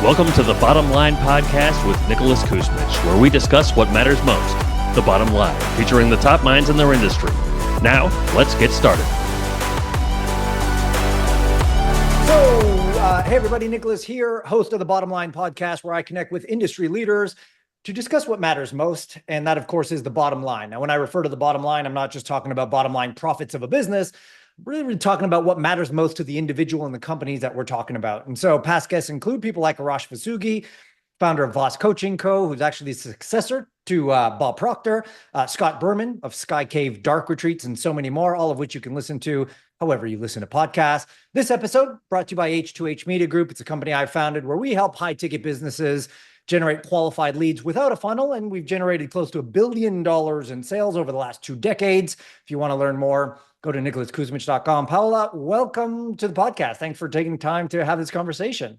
Welcome to the Bottom Line Podcast with Nicholas Kuzmich, where we discuss what matters most, the bottom line, featuring the top minds in their industry. Now, let's get started. Hey everybody, Nicholas here, host of the Bottom Line Podcast, where I connect with industry leaders to discuss what matters most. And that, of course, is the bottom line. Now, when I refer to the bottom line, I'm not just talking about bottom line profits of a business. Really talking about what matters most to the individual and the companies that we're talking about. And so past guests include people like Arash Vasugi, founder of Voss Coaching Co., who's actually the successor to Bob Proctor, Scott Berman of Sky Cave Dark Retreats, and so many more, all of which you can listen to however you listen to podcasts. This episode brought to you by H2H Media Group. It's a company I founded where we help high-ticket businesses generate qualified leads without a funnel, and we've generated close to $1 billion in sales over the last 2 decades. If you want to learn more, go to nicholaskuzmich.com. Paola, welcome to the podcast. Thanks for taking time to have this conversation.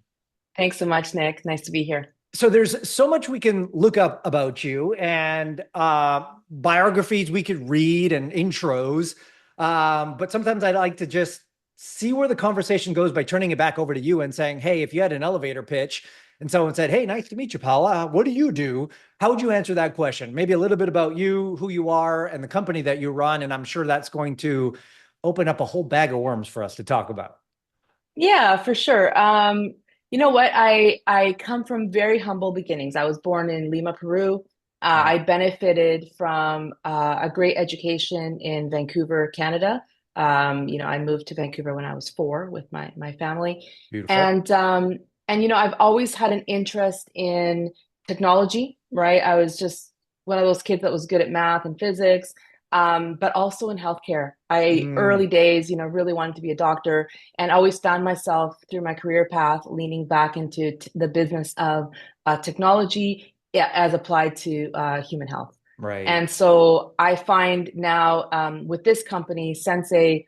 Thanks so much, Nick. Nice to be here. So there's so much we can look up about you, and biographies we could read and intros. But sometimes I like to just see where the conversation goes by turning it back over to you and saying, hey, if you had an elevator pitch and someone said, hey, nice to meet you, Paola, what do you do? How would you answer that question? Maybe a little bit about you, who you are, and the company that you run. And I'm sure that's going to open up a whole bag of worms for us to talk about. Yeah, for sure. You know what? I come from very humble beginnings. I was born in Lima, Peru. I benefited from a great education in Vancouver, Canada. I moved to Vancouver when I was 4 with my family. Beautiful. And I've always had an interest in technology, right? I was just one of those kids that was good at math and physics, but also in healthcare. Early days, really wanted to be a doctor, and always found myself through my career path leaning back into the business of technology as applied to human health. Right. And so I find now with this company, Sens.AI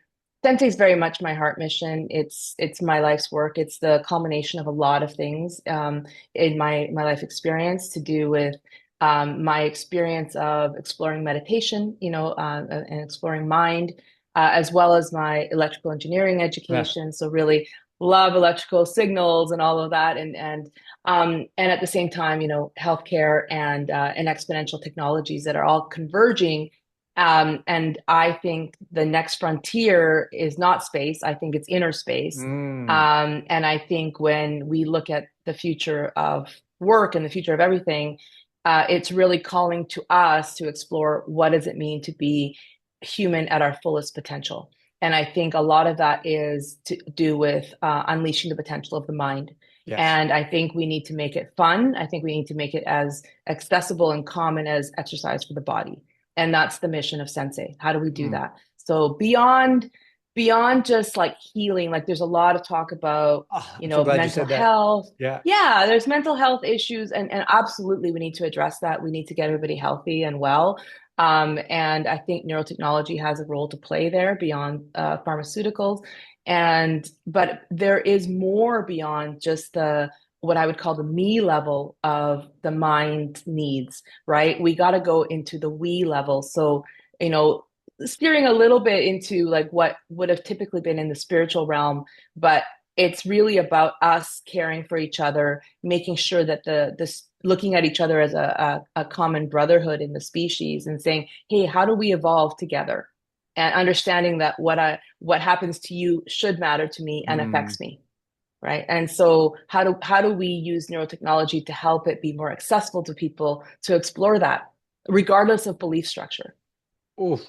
is very much my heart mission. It's my life's work. It's the culmination of a lot of things in my life experience to do with my experience of exploring meditation, and exploring mind, as well as my electrical engineering education. Yeah. So really love electrical signals and all of that, and at the same time, healthcare and exponential technologies that are all converging. And I think the next frontier is not space. I think it's inner space. And I think when we look at the future of work and the future of everything, it's really calling to us to explore what does it mean to be human at our fullest potential. And I think a lot of that is to do with unleashing the potential of the mind. Yes. And I think we need to make it fun. I think we need to make it as accessible and common as exercise for the body. And that's the mission of Sens.AI. How do we do that? So beyond just like healing, like there's a lot of talk about, mental health. Yeah, there's mental health issues, and absolutely we need to address that. We need to get everybody healthy and well. And I think neurotechnology has a role to play there beyond pharmaceuticals. But there is more beyond just what I would call the me level of the mind needs, right? We got to go into the we level. So, steering a little bit into like what would have typically been in the spiritual realm, but it's really about us caring for each other, making sure that this looking at each other as a common brotherhood in the species and saying, hey, how do we evolve together? And understanding that what happens to you should matter to me and affects me. Right. And so how do we use neurotechnology to help it be more accessible to people to explore that, regardless of belief structure? Oof.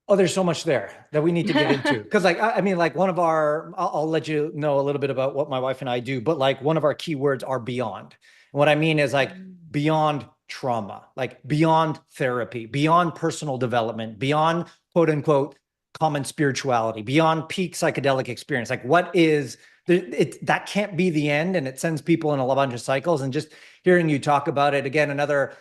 Oh, there's so much there that we need to get into. Because I'll let you know a little bit about what my wife and I do, but like one of our key words are beyond. And what I mean is like beyond trauma, like beyond therapy, beyond personal development, beyond quote unquote common spirituality, beyond peak psychedelic experience. Like what is that can't be the end, and it sends people in a bunch of cycles. And just hearing you talk about it again, another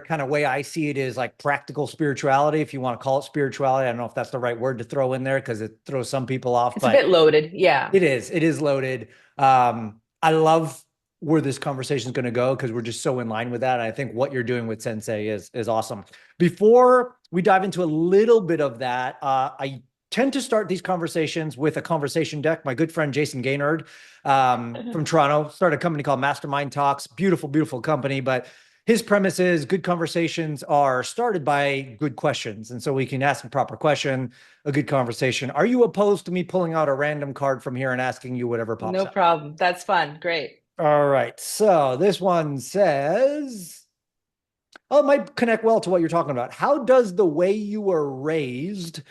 kind of way I see it is like practical spirituality, if you want to call it spirituality. I don't know if that's the right word to throw in there because it throws some people off. It's a bit loaded. Yeah, it is loaded. I love where this conversation is going to go because we're just so in line with that. And I think what you're doing with Sens.AI is awesome. Before we dive into a little bit of that, I tend to start these conversations with a conversation deck. My good friend Jason Gaynard from Toronto started a company called Mastermind Talks. Beautiful, beautiful company. But his premise is good conversations are started by good questions. And so we can ask a proper question, a good conversation. Are you opposed to me pulling out a random card from here and asking you whatever pops No up? problem. That's fun. Great. All right. So this one says, oh, it might connect well to what you're talking about. How does the way you were raised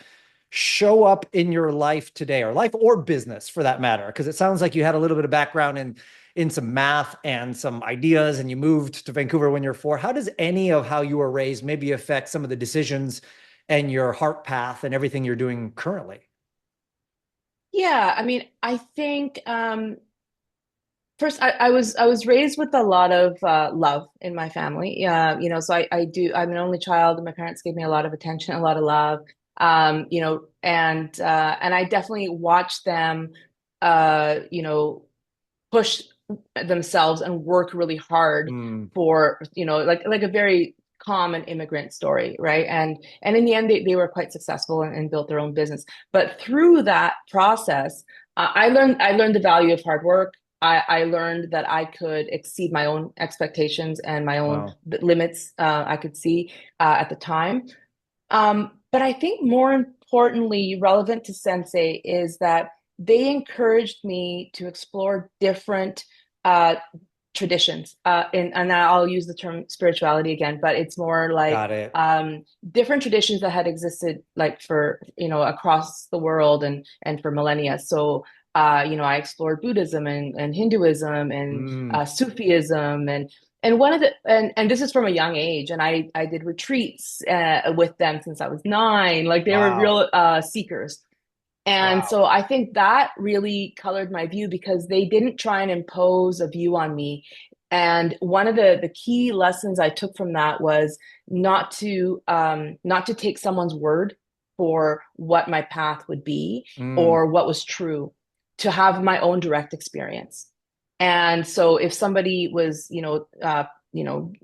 show up in your life today, or life or business for that matter? Because it sounds like you had a little bit of background in some math and some ideas, and you moved to Vancouver when you're 4. How does any of how you were raised maybe affect some of the decisions and your heart path and everything you're doing currently? Yeah, I mean, I think first I was raised with a lot of love in my family. So I'm an only child, and my parents gave me a lot of attention, a lot of love. And I definitely watched them, push themselves and work really hard Mm, for, like a very common immigrant story, right? And in the end, they were quite successful and built their own business. But through that process, I learned the value of hard work. I learned that I could exceed my own expectations and my own wow. limits I could see at the time. But I think more importantly, relevant to Sensei is that they encouraged me to explore different uh, traditions. And I'll use the term spirituality again, but it's more like Got it. different traditions that had existed like for, across the world and for millennia. So, I explored Buddhism and Hinduism and Mm, Sufism and one of the and this is from a young age, and I did retreats with them since I was 9. Like they were wow. real seekers. And Wow. so I think that really colored my view because they didn't try and impose a view on me. And one of the key lessons I took from that was not to take someone's word for what my path would be Mm, or what was true, to have my own direct experience. And so if somebody was,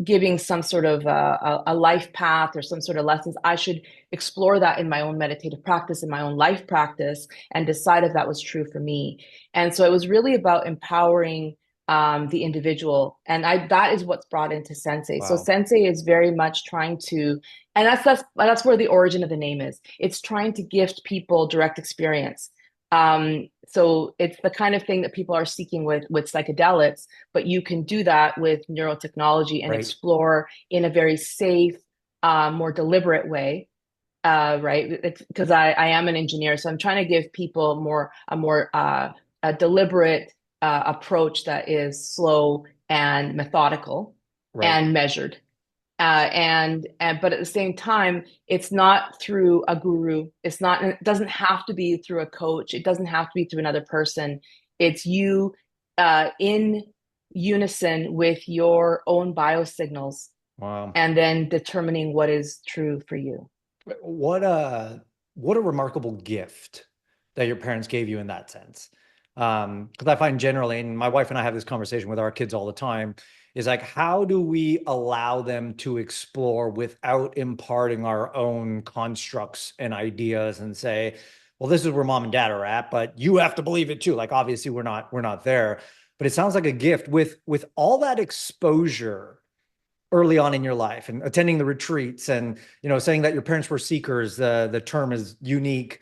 giving some sort of a life path or some sort of lessons, I should explore that in my own meditative practice, in my own life practice, and decide if that was true for me. And so it was really about empowering the individual, and that is what's brought into Sensei. So wow. Sensei is very much trying to, and that's where the origin of the name is. It's trying to gift people direct experience. So it's the kind of thing that people are seeking with psychedelics, but you can do that with neurotechnology and Right. explore in a very safe, more deliberate way. Right? Because I am an engineer, so I'm trying to give people a more a deliberate approach that is slow and methodical Right. and measured. And but at the same time, it's not through a guru. It doesn't have to be through a coach. It doesn't have to be through another person. It's you in unison with your own biosignals Wow. and then determining what is true for you. What a remarkable gift that your parents gave you in that sense. Because I find generally, and my wife and I have this conversation with our kids all the time, is like, how do we allow them to explore without imparting our own constructs and ideas and say, well, this is where mom and dad are at, but you have to believe it too. Like, obviously, we're not there. But it sounds like a gift with all that exposure early on in your life and attending the retreats and saying that your parents were seekers. The term is unique.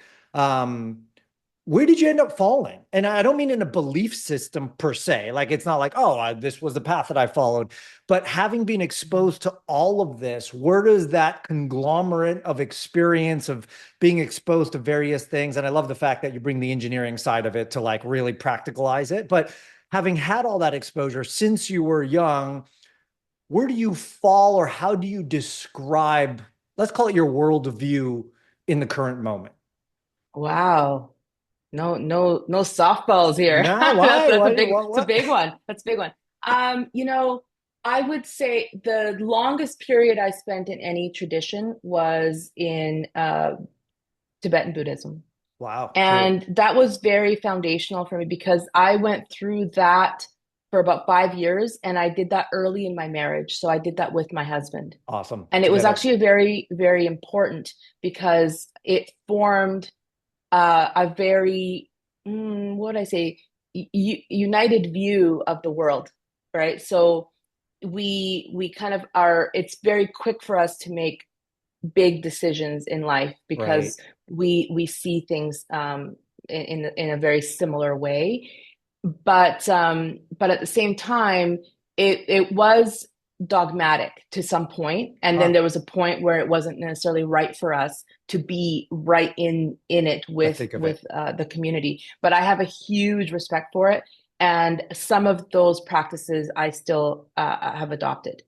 Where did you end up falling? And I don't mean in a belief system per se, like it's not like, oh, this was the path that I followed, but having been exposed to all of this, where does that conglomerate of experience of being exposed to various things, and I love the fact that you bring the engineering side of it to like really practicalize it, but having had all that exposure since you were young, where do you fall, or how do you describe, let's call it your worldview in the current moment? Wow. No, no, no softballs here. Now, That's why? that's a Why? big, it's a What? big one. That's a big one. I would say the longest period I spent in any tradition was in Tibetan Buddhism. Wow, cool. And that was very foundational for me because I went through that for about 5 years, and I did that early in my marriage. So I did that with my husband. Awesome. And it was Together. actually very, very important because it formed a very, what would I say, united view of the world, right? So we kind of are, it's very quick for us to make big decisions in life Right. because we see things in a very similar way. But at the same time, it was dogmatic to some point, and then Huh. there was a point where it wasn't necessarily right for us to be right in it I with think of it. the community. But I have a huge respect for it, and some of those practices I still have adopted.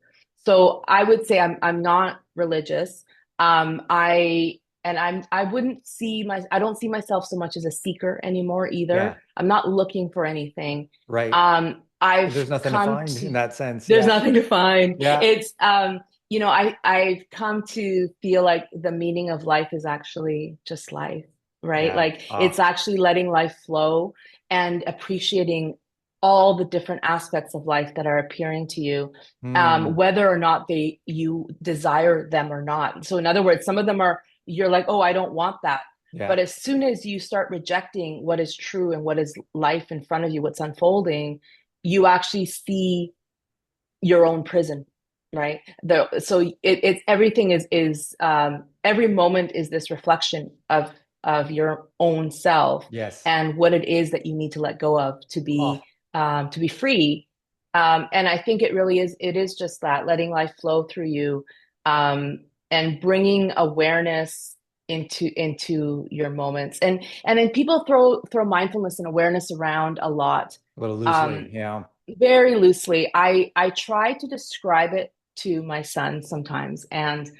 So I would say I'm not religious. I wouldn't see I don't see myself so much as a seeker anymore Yeah. either. I'm not looking for anything. Right. I've There's nothing to come find to in that sense. There's Yeah. nothing to find. Yeah. It's I've come to feel like the meaning of life is actually just life, right? Yeah. Like it's actually letting life flow and appreciating all the different aspects of life that are appearing to you, Hmm. whether or not you desire them or not. So in other words, some of them are, you're like, oh, I don't want that. Yeah. But as soon as you start rejecting what is true and what is life in front of you, what's unfolding, you actually see your own prison, right? It's everything is every moment is this reflection of your own self Yes. and what it is that you need to let go of Oh, to be free. And I think it is just that, letting life flow through you, and bringing awareness into your moments. And then people throw mindfulness and awareness around a lot. a little loosely. Um, Yeah. very loosely. I try to describe it to my son sometimes, and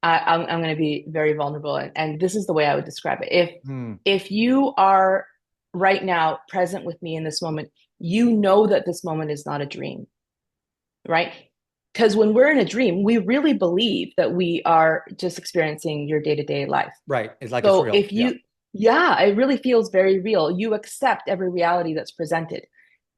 I'm going to be very vulnerable, and this is the way I would describe it. Hmm. If you are right now present with me in this moment, you know that this moment is not a dream, right? Because when we're in a dream, we really believe that we are just experiencing your day-to-day life. Right. It's like it's So real. if Yeah. you, yeah, it really feels very real. You accept every reality that's presented.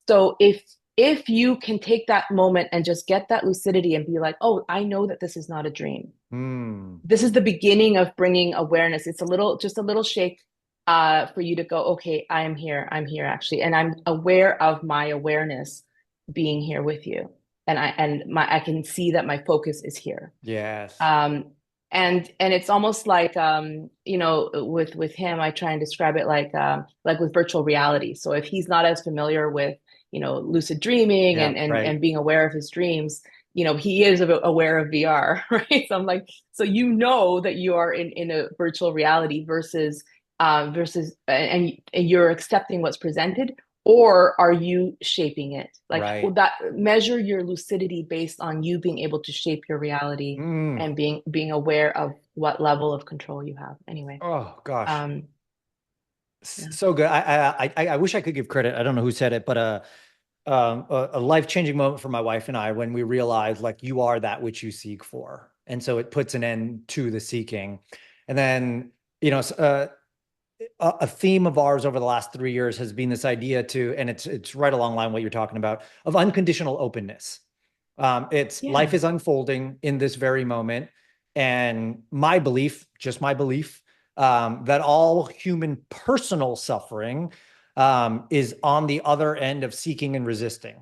So if you can take that moment and just get that lucidity and be like, oh, I know that this is not a dream. Hmm. This is the beginning of bringing awareness. It's just a little shake for you to go, okay, I'm here actually, and I'm aware of my awareness being here with you, and I can see that my focus is here. Yes. Um, and it's almost like with him, I try and describe it like with virtual reality. So if he's not as familiar with lucid dreaming Yeah. and Right. being aware of his dreams, he is aware of VR, right? So I'm like, so that you are in a virtual reality versus and you're accepting what's presented, or are you shaping it? Like, well, Right. that measure your lucidity based on you being able to shape your reality Hmm. and being aware of what level of control you have. Anyway, Oh gosh. um, yeah. So good. I wish I could give credit. I don't know who said it, but a life-changing moment for my wife and I when we realized like you are that which you seek for. And so it puts an end to the seeking. And then, a theme of ours over the last 3 years has been this idea and it's right along the line what you're talking about, of unconditional openness. It's life Yeah. is unfolding in this very moment, and my belief, just my belief, that all human personal suffering is on the other end of seeking and resisting.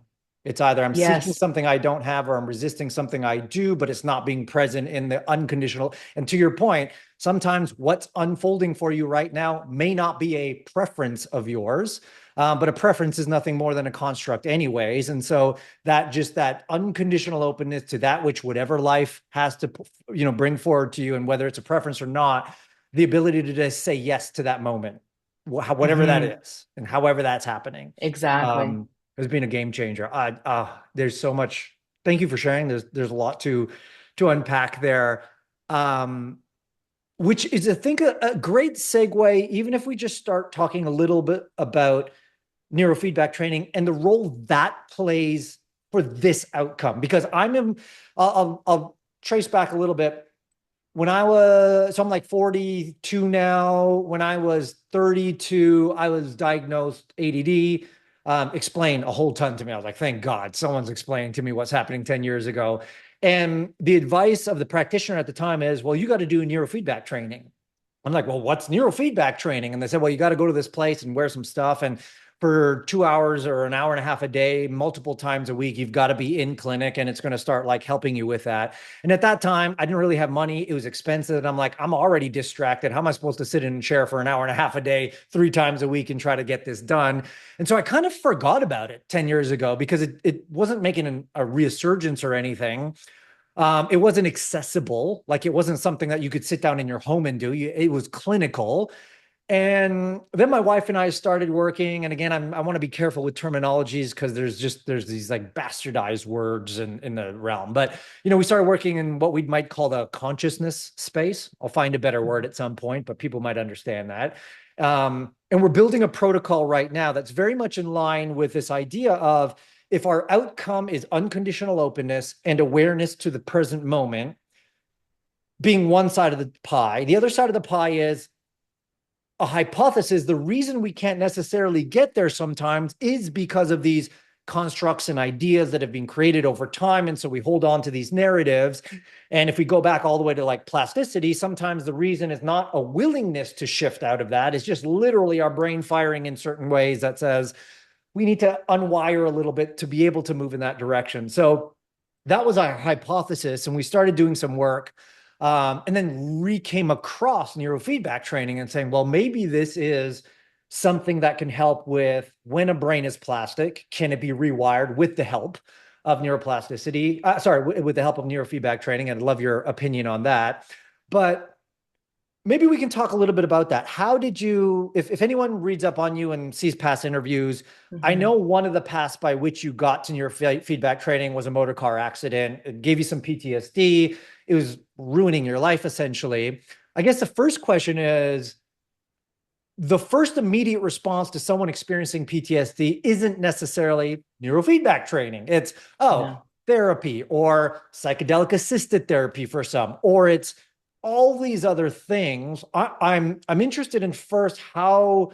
It's either I'm seeking Yes. something I don't have, or I'm resisting something I do, but it's not being present in the unconditional. And to your point, sometimes what's unfolding for you right now may not be a preference of yours, but a preference is nothing more than a construct, anyways. And so that unconditional openness to that which whatever life has to bring forward to you, and whether it's a preference or not, the ability to just say yes to that moment, whatever that Hmm. is, and however that's happening, Exactly. has been a game changer. There's so much. Thank you for sharing. There's a lot to unpack there. Which is, I think, a great segue, even if we just start talking a little bit about neurofeedback training and the role that plays for this outcome. Because I'll trace back a little bit. So I'm like 42 now. When I was 32, I was diagnosed ADD. Explained a whole ton to me. I was like, thank God someone's explaining to me what's happening 10 years ago. And the advice of the practitioner at the time is, well, you got to do neurofeedback training. I'm like, well, what's neurofeedback training? And they said, well, you got to go to this place and wear some stuff. And for 2 hours or an hour and a half a day, multiple times a week, you've got to be in clinic and it's going to start like helping you with that. And at that time, I didn't really have money. It was expensive. And I'm like, I'm already distracted. How am I supposed to sit in a chair for an hour and a half a day, 3 times a week and try to get this done? And so I kind of forgot about it 10 years ago because it wasn't making a resurgence or anything. It wasn't accessible. Like it wasn't something that you could sit down in your home and do. It was clinical. And then my wife and I started working. And again, I want to be careful with terminologies because there's these like bastardized words in the realm. But we started working in what we might call the consciousness space. I'll find a better word at some point, but people might understand that. And we're building a protocol right now that's very much in line with this idea of if our outcome is unconditional openness and awareness to the present moment, being one side of the pie, the other side of the pie is a hypothesis. The reason we can't necessarily get there sometimes is because of these constructs and ideas that have been created over time. And so we hold on to these narratives. And if we go back all the way to like plasticity, sometimes the reason is not a willingness to shift out of that. It's just literally our brain firing in certain ways that says, we need to unwire a little bit to be able to move in that direction. So that was our hypothesis. And we started doing some work and then came across neurofeedback training and saying, well, maybe this is something that can help with when a brain is plastic, can it be rewired with the help of neuroplasticity? With the help of neurofeedback training. I'd love your opinion on that. But maybe we can talk a little bit about that. How did you, if anyone reads up on you and sees past interviews, I know one of the paths by which you got to neurofeedback training was a motor car accident. It gave you some PTSD. It was ruining your life, essentially. I guess the first question is, the first immediate response to someone experiencing PTSD isn't necessarily neurofeedback training. It's, therapy or psychedelic assisted therapy for some, or it's all these other things. I'm interested in first how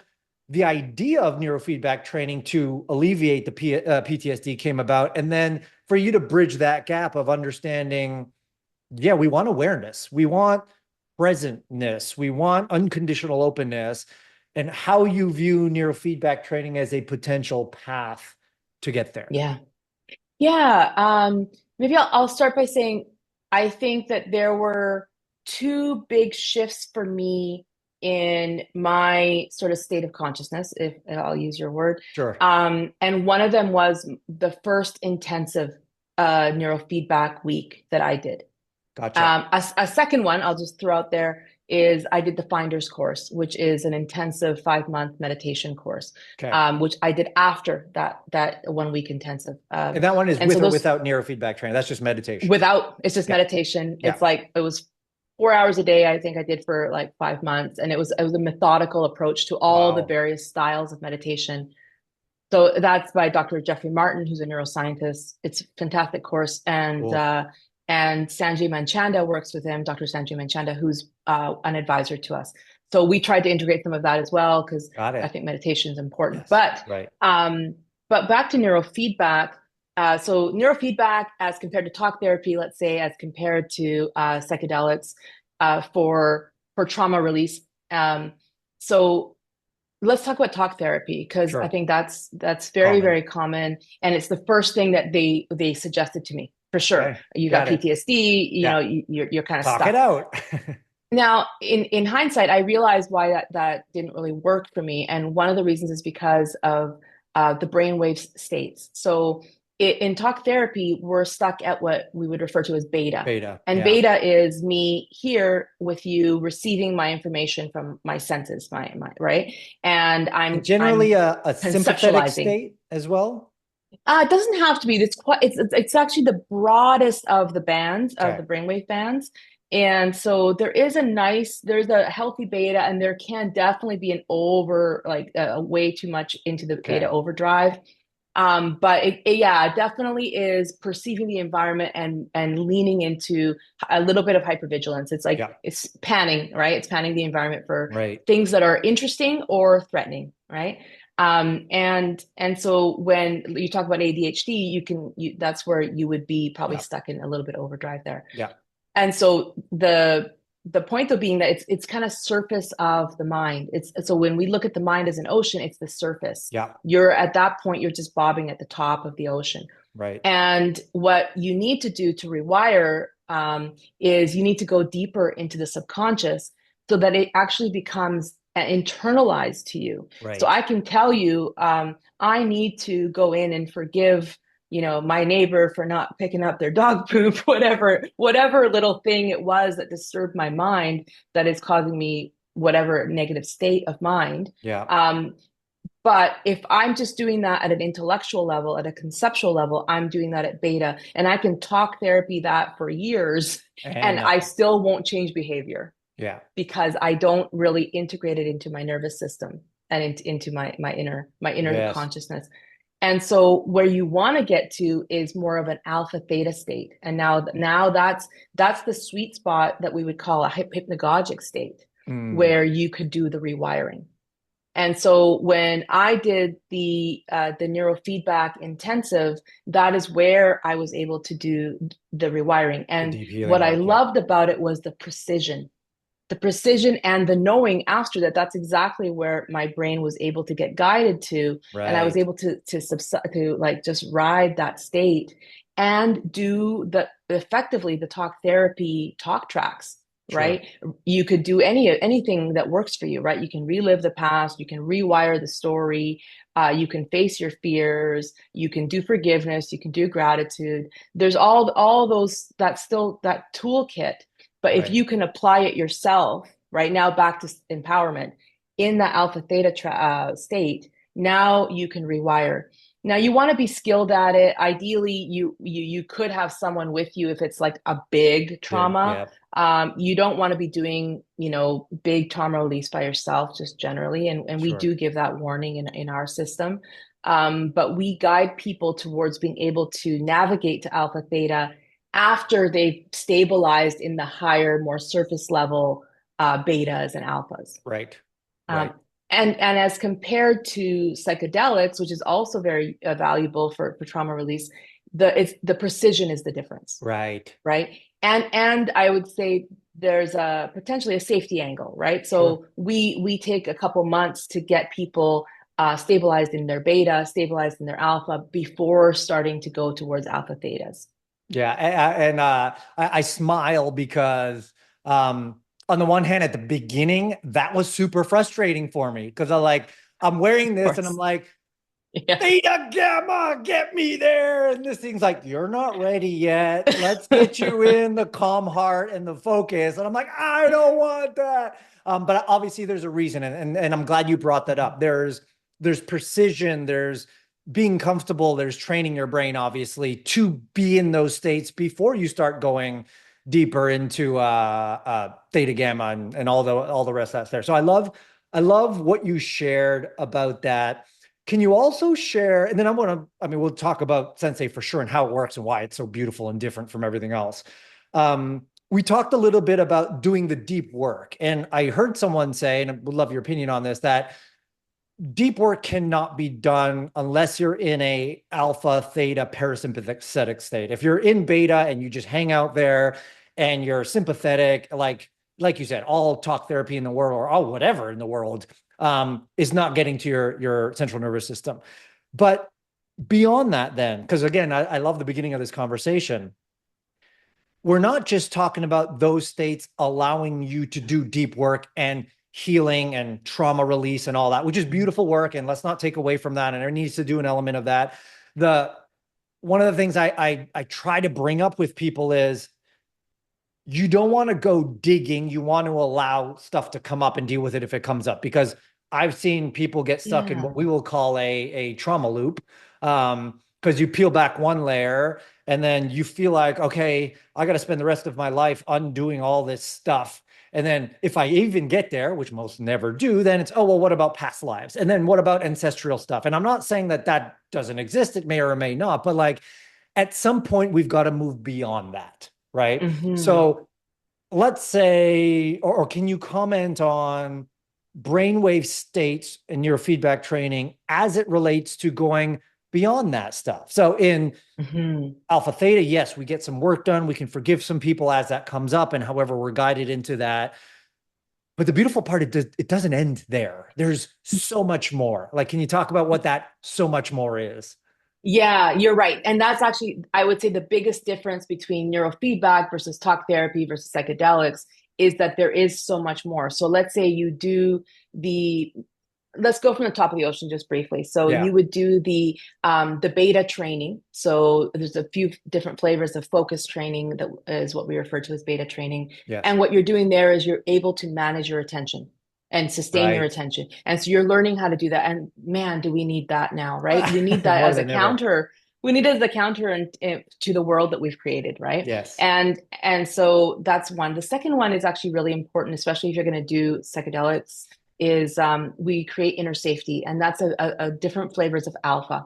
the idea of neurofeedback training to alleviate the PTSD came about, and then for you to bridge that gap of understanding, we want awareness, we want presentness, we want unconditional openness, and how you view neurofeedback training as a potential path to get there. Maybe I'll start by saying I think that there were two big shifts for me in my sort of state of consciousness, if I'll use your word. Sure. And one of them was the first intensive neurofeedback week that I did. Gotcha. A second one I'll just throw out there is I did the Finders course, which is an intensive 5-month meditation course, which I did after that 1 week intensive. And that one is with or without neurofeedback training? That's just meditation. It's just meditation. It's like, it was 4 hours a day, I think I did for like 5 months. And it was a methodical approach to all the various styles of meditation. So that's by Dr. Jeffrey Martin, who's a neuroscientist. It's a fantastic course. And cool. And Sanjay Manchanda works with him, Dr. Sanjay Manchanda, who's an advisor to us. So we tried to integrate some of that as well, because I think meditation is important. Yes. But back to neurofeedback. So neurofeedback as compared to talk therapy, let's say, as compared to psychedelics for trauma release. So let's talk about talk therapy, because I think that's very, very common. And it's the first thing that they suggested to me, for sure. Okay. You got PTSD, you're kind of stuck. Talk it out. Now, in hindsight, I realized why that didn't really work for me. And one of the reasons is because of the brainwave states. So in talk therapy, we're stuck at what we would refer to as beta. And beta is me here with you, receiving my information from my senses, my right? And I'm generally a sympathetic state as well. It doesn't have to be. It's actually the broadest of the bands, of the brainwave bands. And so there's a healthy beta, and there can definitely be an way too much into the beta overdrive. But it definitely is perceiving the environment and leaning into a little bit of hypervigilance. It's like, it's panning, right? It's panning the environment for things that are interesting or threatening, right? And so when you talk about ADHD, that's where you would be probably stuck in a little bit overdrive there. Yeah. And so the the point though being that it's kind of surface of the mind. It's so when we look at the mind as an ocean, it's the surface. Yeah. You're at that point, you're just bobbing at the top of the ocean. Right. And what you need to do to rewire is you need to go deeper into the subconscious so that it actually becomes internalized to you. Right. So I can tell you, I need to go in and forgive, my neighbor for not picking up their dog poop, whatever little thing it was that disturbed my mind that is causing me whatever negative state of mind. Yeah. But if I'm just doing that at an intellectual level, at a conceptual level, I'm doing that at beta, and I can talk therapy that for years, and I still won't change behavior. Yeah. Because I don't really integrate it into my nervous system and into my inner Yes. consciousness. And so where you want to get to is more of an alpha theta state. And now that's the sweet spot that we would call a hypnagogic state, where you could do the rewiring. And so when I did the neurofeedback intensive, that is where I was able to do the rewiring. And what I loved about it was the precision and the knowing after that. That's exactly where my brain was able to get guided to. Right. And I was able to like just ride that state and do effectively the talk therapy talk tracks. Sure. Right. You could do anything that works for you, right? You can relive the past, you can rewire the story, you can face your fears, you can do forgiveness, you can do gratitude. There's all those, that toolkit. But if you can apply it yourself, right now back to empowerment in that alpha theta state, now you can rewire. Now you want to be skilled at it. Ideally, you could have someone with you if it's like a big trauma. Yeah. You don't want to be doing, big trauma release by yourself, just generally. And we do give that warning in our system. But we guide people towards being able to navigate to alpha theta after they've stabilized in the higher, more surface level betas and alphas. Right. And as compared to psychedelics, which is also very valuable for trauma release, the precision is the difference. Right. And I would say there's potentially a safety angle, right? So we take a couple months to get people stabilized in their beta, stabilized in their alpha before starting to go towards alpha thetas. Yeah. And I smile because on the one hand, at the beginning, that was super frustrating for me because I'm wearing this and I'm like, theta gamma, get me there. And this thing's like, you're not ready yet. Let's get you in the calm heart and the focus. And I'm like, I don't want that. But obviously there's a reason. And I'm glad you brought that up. There's precision, there's being comfortable, there's training your brain, obviously, to be in those states before you start going deeper into theta gamma and all the rest that's there. So I love what you shared about that. Can you also share, and then we'll talk about Sens.AI for sure and how it works and why it's so beautiful and different from everything else. We talked a little bit about doing the deep work, and I heard someone say, and I would love your opinion on this, that deep work cannot be done unless you're in a alpha theta parasympathetic state. If you're in beta and you just hang out there and you're sympathetic, like you said, all talk therapy in the world or all whatever in the world is not getting to your central nervous system. But beyond that then, because again, I love the beginning of this conversation, we're not just talking about those states allowing you to do deep work and healing and trauma release and all that, which is beautiful work. And let's not take away from that. And there needs to do an element of that. One of the things I try to bring up with people is you don't want to go digging. You want to allow stuff to come up and deal with it if it comes up, because I've seen people get stuck in what we will call a trauma loop. Because you peel back one layer and then you feel like, okay, I got to spend the rest of my life undoing all this stuff. And then if I even get there, which most never do, then it's, oh, well, what about past lives? And then what about ancestral stuff? And I'm not saying that doesn't exist. It may or may not, but at some point we've got to move beyond that. Right. Mm-hmm. So let's say, or can you comment on brainwave states in neurofeedback training as it relates to going beyond that stuff. So in alpha theta, yes, we get some work done. We can forgive some people as that comes up and however we're guided into that. But the beautiful part, it doesn't end there. There's so much more. Like, can you talk about what that so much more is? Yeah, you're right. And that's actually, I would say, the biggest difference between neurofeedback versus talk therapy versus psychedelics is that there is so much more. So let's say you do let's go from the top of the ocean just briefly. So Yeah. you would do the beta training. So there's a few different flavors of focus training that is what we refer to as beta training. Yes. And what you're doing there is you're able to manage your attention and sustain your attention. And so you're learning how to do that. And man, do we need that now, right? We need that as a counter. We need it as a counter to the world that we've created, right? Yes. And so that's one. The second one is actually really important, especially if you're going to do psychedelics, is we create inner safety. And that's a different flavors of alpha.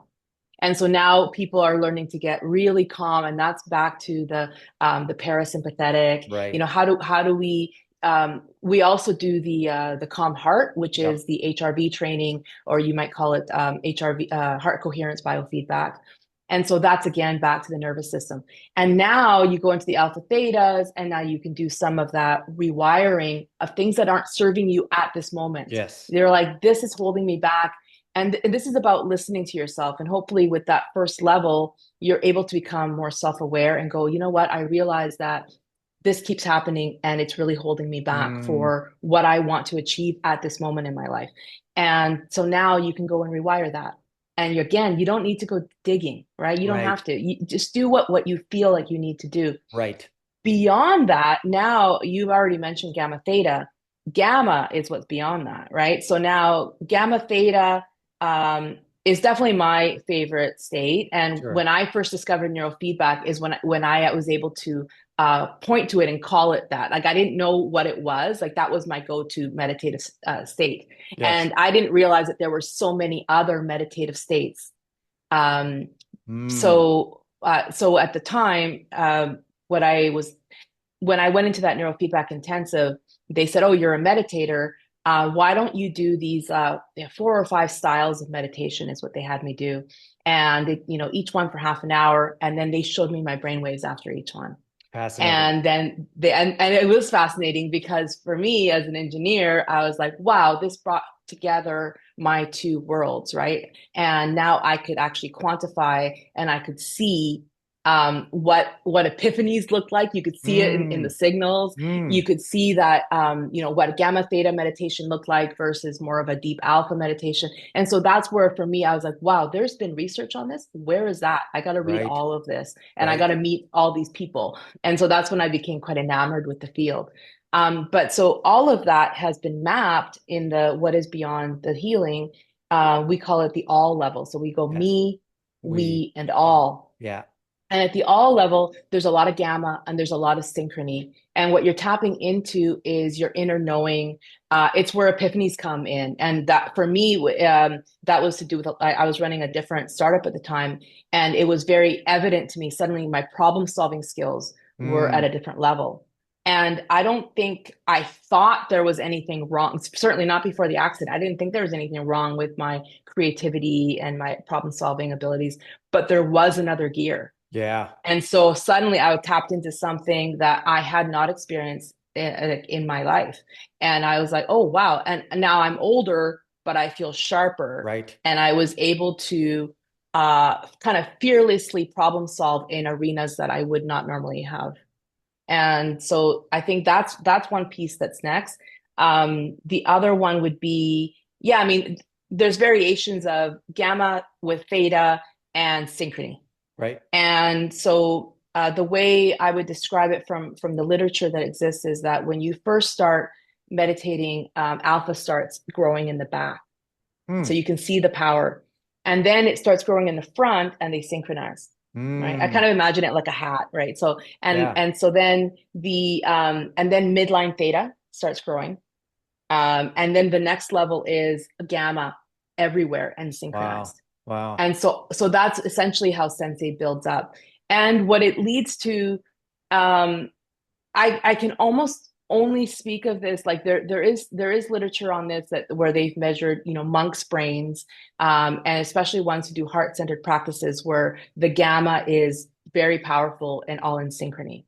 And so now people are learning to get really calm, and that's back to the parasympathetic. Right. You know, how do we also do the calm heart, which is the HRV training, or you might call it HRV, heart coherence biofeedback. And so that's again back to the nervous system. And now you go into the alpha thetas, and now you can do some of that rewiring of things that aren't serving you at this moment. Yes. They're like, this is holding me back. And this is about listening to yourself. And hopefully with that first level, you're able to become more self-aware and go, you know what, I realize that this keeps happening and it's really holding me back for what I want to achieve at this moment in my life. And so now you can go and rewire that. And again, you don't need to go digging, right? You don't have to. You just do what you feel like you need to do. Right. Beyond that, now you've already mentioned gamma theta. Gamma is what's beyond that, right? So now gamma theta is definitely my favorite state. And when I first discovered neurofeedback is when I was able to point to it and call it that. Like I didn't know what it was. Like that was my go-to meditative state. Yes. And I didn't realize that there were so many other meditative states. So at the time, when I went into that neurofeedback intensive, they said, "Oh, you're a meditator. Why don't you do these 4 or 5 styles of meditation?" Is what they had me do, and each one for half an hour, and then they showed me my brainwaves after each one. And then and it was fascinating because for me as an engineer, I was like, wow, this brought together my two worlds, right? And now I could actually quantify and I could see what epiphanies looked like. You could see it in the signals. You could see that what a gamma theta meditation looked like versus more of a deep alpha meditation. And so that's where for me I was like, wow, there's been research on this. Where is that? I got to read all of this, and I got to meet all these people. And so that's when I became quite enamored with the field. But so all of that has been mapped in the what is beyond the healing. We call it the all level. So we go me, we, and all. Yeah. And at the all level, there's a lot of gamma and there's a lot of synchrony. And what you're tapping into is your inner knowing. It's where epiphanies come in. And that for me, that was to do with, I was running a different startup at the time. And it was very evident to me, suddenly my problem solving skills were at a different level. And I don't think I thought there was anything wrong, certainly not before the accident. I didn't think there was anything wrong with my creativity and my problem solving abilities, but there was another gear. Yeah. And so suddenly I tapped into something that I had not experienced in my life. And I was like, oh, wow. And now I'm older, but I feel sharper. Right. And I was able to kind of fearlessly problem solve in arenas that I would not normally have. And so I think that's one piece that's next. The other one would be, there's variations of gamma with theta and synchrony. Right. And so the way I would describe it from the literature that exists is that when you first start meditating, alpha starts growing in the back. So you can see the power. And then it starts growing in the front and they synchronize. Right. I kind of imagine it like a hat, right? So and so then and then midline theta starts growing. And then the next level is gamma everywhere and synchronized. Wow. And so that's essentially how Sensei builds up. And what it leads to, I can almost only speak of this, like there is literature on this that where they've measured, monks' brains, and especially ones who do heart-centered practices where the gamma is very powerful and all in synchrony.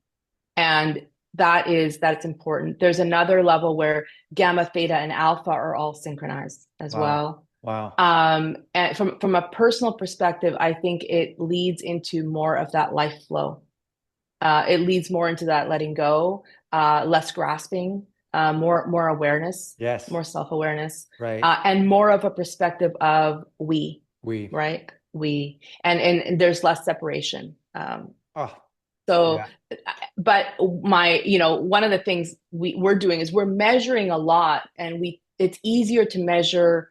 And that's important. There's another level where gamma, theta, and alpha are all synchronized as well. Wow. And from a personal perspective, I think it leads into more of that life flow. It leads more into that letting go, less grasping, more awareness, Yes. more self-awareness, Right. and more of a perspective of we, right? We, and there's less separation. Oh, So, yeah. but one of the things we're doing is we're measuring a lot, and it's easier to measure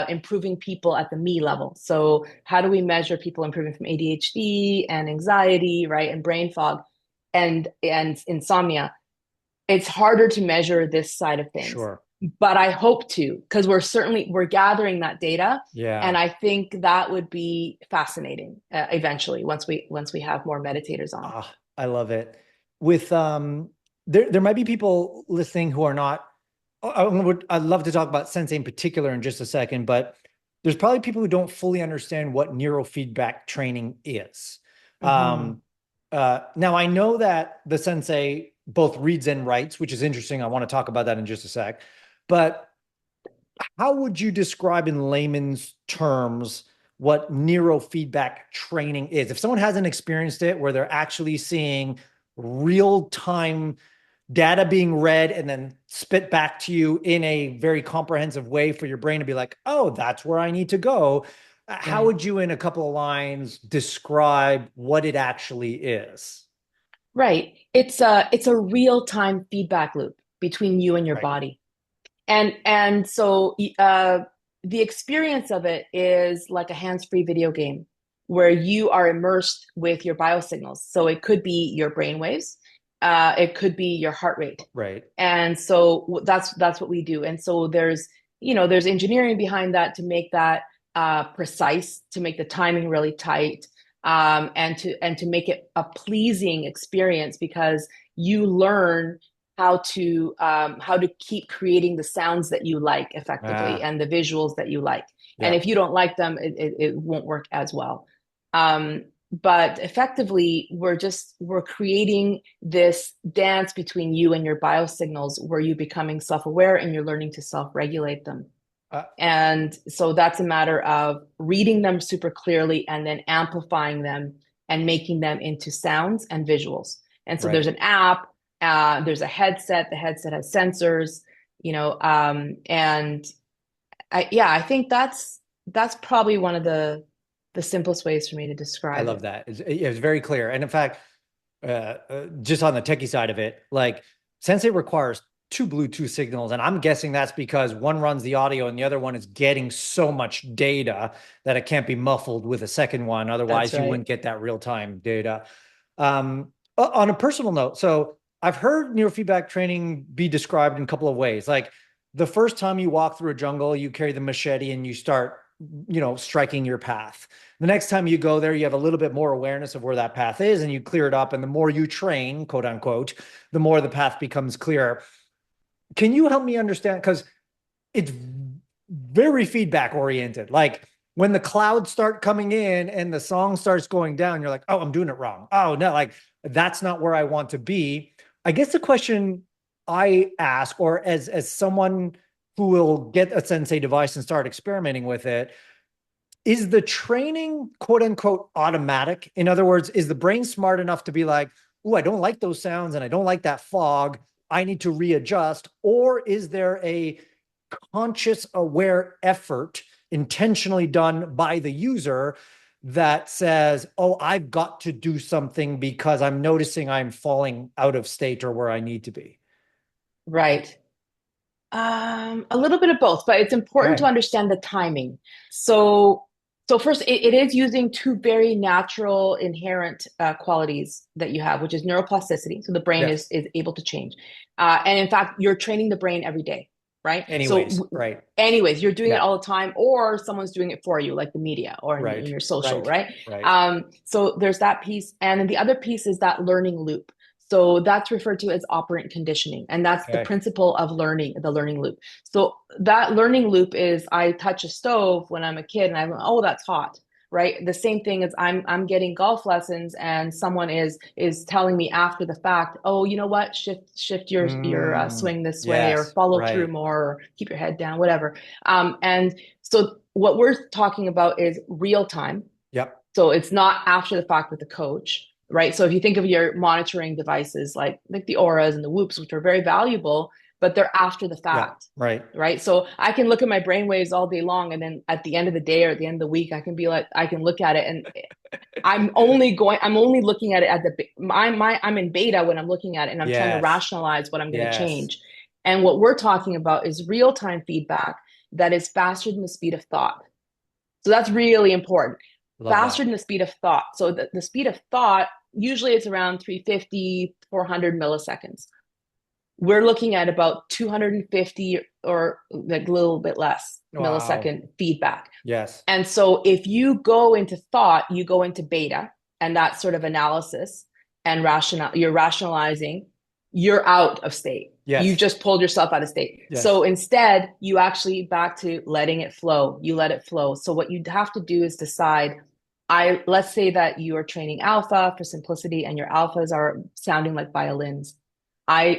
improving people at the me level. So how do we measure people improving from ADHD and anxiety, right, and brain fog and insomnia? It's harder to measure this side of things. Sure. But I hope to, because we're gathering that data. Yeah. And I think that would be fascinating eventually once we have more meditators on. I love it. With there might be people listening who are not. I'd love to talk about Sensei in particular in just a second, but there's probably people who don't fully understand what neurofeedback training is. Mm-hmm. Now I know that the Sensei both reads and writes, which is interesting. I want to talk about that in just a sec. But how would you describe in layman's terms what neurofeedback training is? If someone hasn't experienced it, where they're actually seeing real-time data being read and then spit back to you in a very comprehensive way for your brain to be like, oh, that's where I need to go. How would you, in a couple of lines, describe what it actually is? Right. It's a real-time feedback loop between you and your body. And so the experience of it is like a hands-free video game where you are immersed with your biosignals. So it could be your brain waves, it could be your heart rate. Right. And so that's what we do. And so there's engineering behind that to make that precise, to make the timing really tight. And to make it a pleasing experience, because you learn how to keep creating the sounds that you like effectively and the visuals that you like. Yeah. And if you don't like them, it won't work as well. But effectively, we're creating this dance between you and your biosignals where you're becoming self-aware and you're learning to self-regulate them. And so that's a matter of reading them super clearly and then amplifying them and making them into sounds and visuals. And so there's an app, there's a headset, the headset has sensors, and I think that's probably one of the simplest ways for me to describe it. I love that. It's very clear. And in fact, just on the techie side of it, like Sensei requires 2 Bluetooth signals. And I'm guessing that's because one runs the audio and the other one is getting so much data that it can't be muffled with a second one. Otherwise, you wouldn't get that real-time data. On a personal note, so I've heard neurofeedback training be described in a couple of ways. Like the first time you walk through a jungle, you carry the machete and you start, striking your path. The next time you go there, you have a little bit more awareness of where that path is and you clear it up. And the more you train, quote unquote, the more the path becomes clearer. Can you help me understand? Because it's very feedback oriented. Like when the clouds start coming in and the song starts going down, you're like, oh, I'm doing it wrong. Oh, no, like that's not where I want to be. I guess the question I ask, or as someone who will get a Sensei device and start experimenting with it, is the training, quote unquote, automatic? In other words, is the brain smart enough to be like, oh, I don't like those sounds and I don't like that fog, I need to readjust? Or is there a conscious, aware effort intentionally done by the user that says, oh, I've got to do something because I'm noticing I'm falling out of state or where I need to be? Right. A little bit of both, but it's important to understand the timing. So first, it is using 2 very natural, inherent qualities that you have, which is neuroplasticity. So the brain is able to change. And in fact, you're training the brain every day, right? Anyways, Anyways, you're doing it all the time, or someone's doing it for you, like the media or in your social, right? So there's that piece. And then the other piece is that learning loop. So that's referred to as operant conditioning. And that's the Okay. principle of learning, the learning loop. So that learning loop is I touch a stove when I'm a kid and I go, oh, that's hot. Right. The same thing as I'm getting golf lessons and someone is telling me after the fact, oh, you know what, shift your swing this way, or Yes. follow through Right. more, or keep your head down, whatever. And so what we're talking about is real time. Yep. So it's not after the fact with the coach, right? So if you think of your monitoring devices like the auras and the whoops, which are very valuable, but they're after the Yeah. fact, Right. right? So I can look at my brain waves all day long, and then at the end of the day or at the end of the week, I can be like, I can look at it, and I'm only looking at it at I'm in beta when I'm looking at it, and I'm trying to Yes. rationalize what I'm going to Yes. change. And what we're talking about is real-time feedback that is faster than the speed of thought. So that's really important. Love Faster that. than the speed of thought. So the speed of thought, usually it's around 350, 400 milliseconds. We're looking at about 250 or like a little bit less Wow. millisecond feedback. Yes. And so if you go into thought, you go into beta, and that's sort of analysis and you're rationalizing, you're out of state. You Yes. just pulled yourself out of state. Yes. So instead, you actually back to letting it flow. You let it flow. So what you have to do is decide, let's say that you are training alpha for simplicity and your alphas are sounding like violins.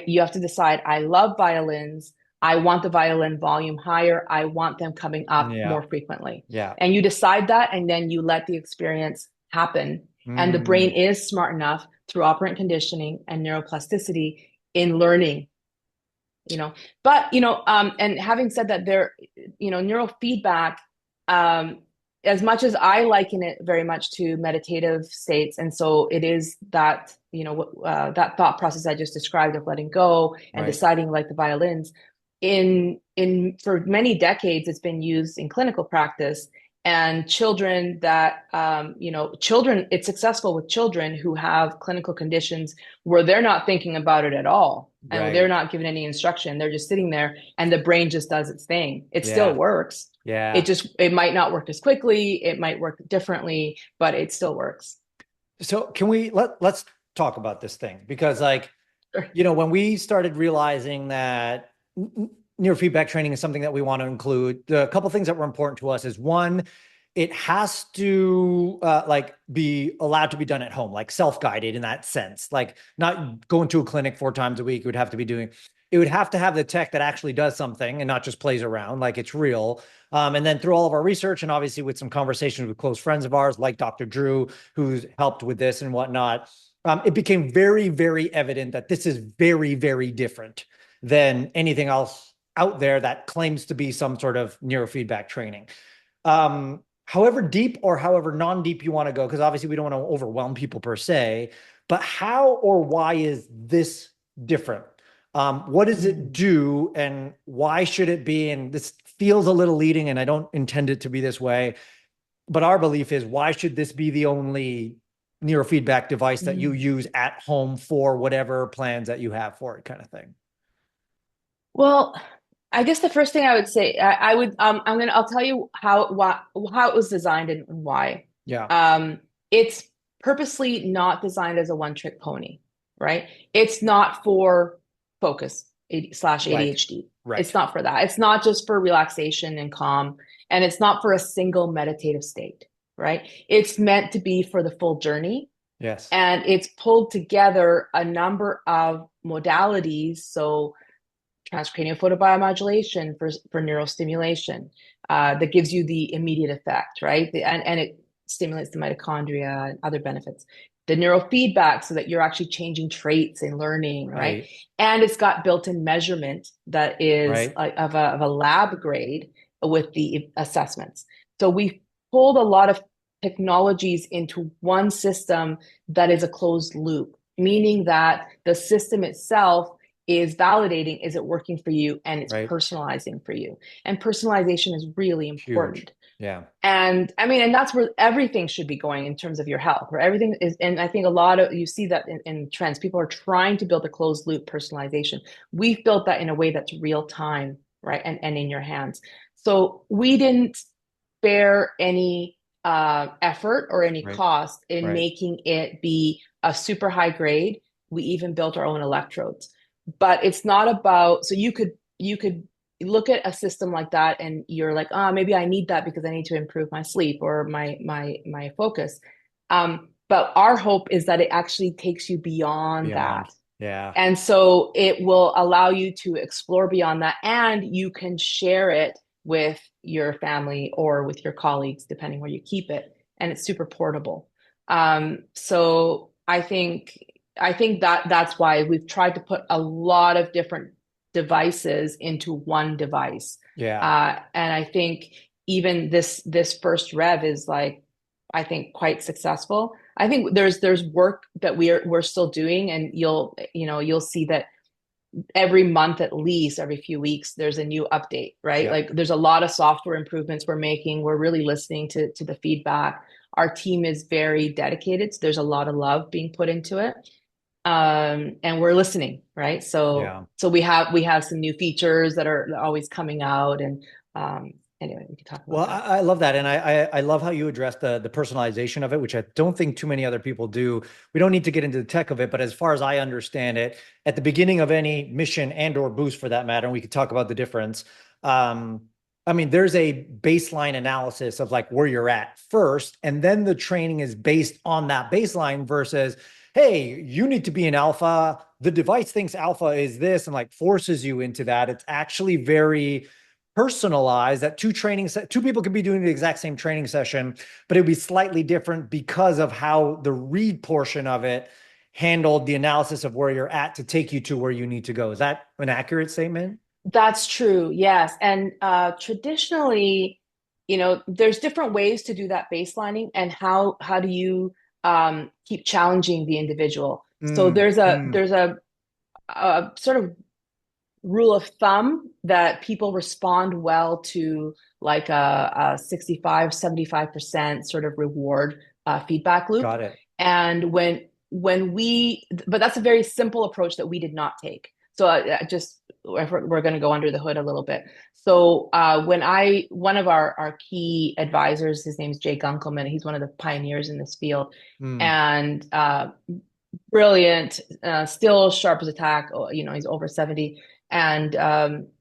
You have to decide, I love violins. I want the violin volume higher. I want them coming up Yeah. more frequently. Yeah. And you decide that, and then you let the experience happen. And the brain is smart enough through operant conditioning and neuroplasticity in learning, But, and having said that, neurofeedback, as much as I liken it very much to meditative states, and so it is that, that thought process I just described of letting go and Right. deciding like the violins, for many decades, it's been used in clinical practice. And children it's successful with children who have clinical conditions where they're not thinking about it at all. And they're Right. not given any instruction. They're just sitting there and the brain just does its thing. It still Yeah. works. Yeah. It might not work as quickly. It might work differently, but it still works. So can let's talk about this thing, because Sure. when we started realizing that neurofeedback training is something that we want to include, the couple things that were important to us is, one, it has to be allowed to be done at home, like self-guided in that sense, like not going to a clinic 4 times a week. It would have to have the tech that actually does something and not just plays around, like it's real. And then through all of our research, and obviously with some conversations with close friends of ours, like Dr. Drew, who's helped with this and whatnot, it became very, very evident that this is very, very different than anything else out there that claims to be some sort of neurofeedback training. However deep or however non-deep you want to go, because obviously we don't want to overwhelm people per se, but how or why is this different? What does it do, and why should it be? And this feels a little leading, and I don't intend it to be this way, but our belief is, why should this be the only neurofeedback device that you use at home for whatever plans that you have for it, kind of thing? Well, I guess the first thing I would say, I'll tell you how it was designed and why. Yeah. It's purposely not designed as a one-trick pony, right? It's not for focus slash ADHD. Right. It's not for that. It's not just for relaxation and calm, and it's not for a single meditative state, right? It's meant to be for the full journey. Yes. And it's pulled together a number of modalities. So transcranial photobiomodulation for neurostimulation that gives you the immediate effect, right? And it stimulates the mitochondria and other benefits. The neurofeedback, so that you're actually changing traits in learning, right? And it's got built-in measurement that is of a lab grade with the assessments. So we pulled a lot of technologies into one system that is a closed loop, meaning that the system itself is validating, is it working for you, and it's personalizing for you. And personalization is really important. Huge. Yeah. And I mean, and that's where everything should be going in terms of your health, where everything is. And I think you see that in trends, people are trying to build a closed loop personalization. We've built that in a way that's real time, right? And in your hands. So we didn't spare any effort or any cost in making it be a super high grade We even built our own electrodes. But it's not about, so you could look at a system like that and you're like, maybe I need that because I need to improve my sleep or my focus. But our hope is that it actually takes you beyond that. Yeah. And so it will allow you to explore beyond that, and you can share it with your family or with your colleagues, depending where you keep it. And it's super portable. So I think that's why we've tried to put a lot of different devices into one device. Yeah. And I think even this first Rev is like, I think, quite successful. I think there's work that we're still doing, and you'll see that every month, at least every few weeks, there's a new update, right? Yeah. Like there's a lot of software improvements we're making. We're really listening to the feedback. Our team is very dedicated, so there's a lot of love being put into it. And we're listening, right? So we have some new features that are always coming out, and anyway, we can talk about that. I love that. And I love how you address the personalization of it, which I don't think too many other people do. We don't need to get into the tech of it, but as far as I understand it, at the beginning of any mission and or boost for that matter, and we could talk about the difference. I mean, there's a baseline analysis of like where you're at first, and then the training is based on that baseline versus, hey, you need to be an alpha. The device thinks alpha is this and like forces you into that. It's actually very personalized, that two people could be doing the exact same training session, but it would be slightly different because of how the read portion of it handled the analysis of where you're at to take you to where you need to go. Is that an accurate statement? That's true. Yes. And traditionally, there's different ways to do that baselining, and how do you keep challenging the individual. So there's a sort of rule of thumb that people respond well to, like a 65-75% sort of reward feedback loop. Got it. And but that's a very simple approach that we did not take. So we're going to go under the hood a little bit. So one of our key advisors, his name's Jay Gunkelman, he's one of the pioneers in this field, and brilliant, still sharp as a tack. He's over 70. And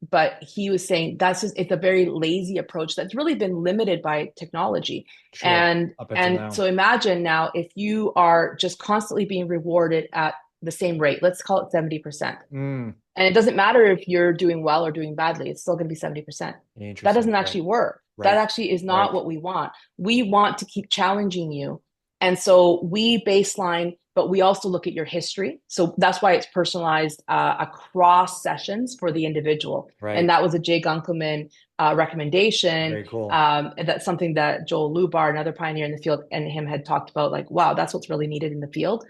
but he was saying it's a very lazy approach that's really been limited by technology. Sure. And so imagine now, if you are just constantly being rewarded at the same rate, let's call it 70%. And it doesn't matter if you're doing well or doing badly, it's still going to be 70%. That doesn't actually work. Right. That actually is not what we want. We want to keep challenging you. And so we baseline, but we also look at your history. So that's why it's personalized across sessions for the individual. Right. And that was a Jay Gunkelman recommendation. Very cool. That's something that Joel Lubar, another pioneer in the field, and him had talked about, like, wow, that's what's really needed in the field.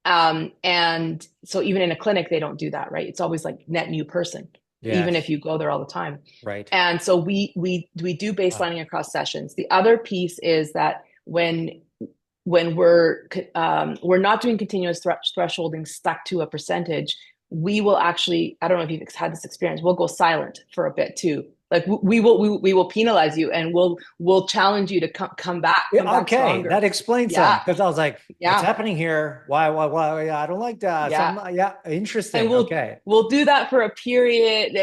And so even in a clinic, they don't do that, right? It's always like net new person, even if you go there all the time. Right. And so we do baselining across sessions. The other piece is that when we're not doing continuous thresholding stuck to a percentage, we will actually, I don't know if you've had this experience, we'll go silent for a bit too. Like we will penalize you, and we'll challenge you to come back. Back stronger. That explains that, because I was like, what's happening here? Why? I don't like that. Interesting. And we'll do that for a period.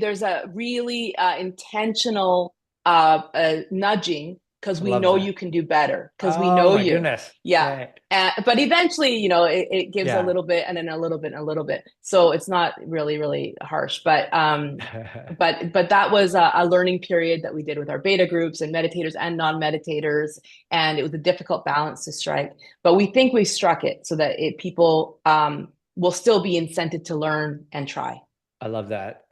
There's a really intentional nudging, because we know you can do better, because we know you. Goodness. Yeah. But eventually, it gives a little bit, and then a little bit and a little bit. So it's not really, really harsh. But but that was a learning period that we did with our beta groups and meditators and non-meditators. And it was a difficult balance to strike. But we think we struck it so that people will still be incented to learn and try. I love that.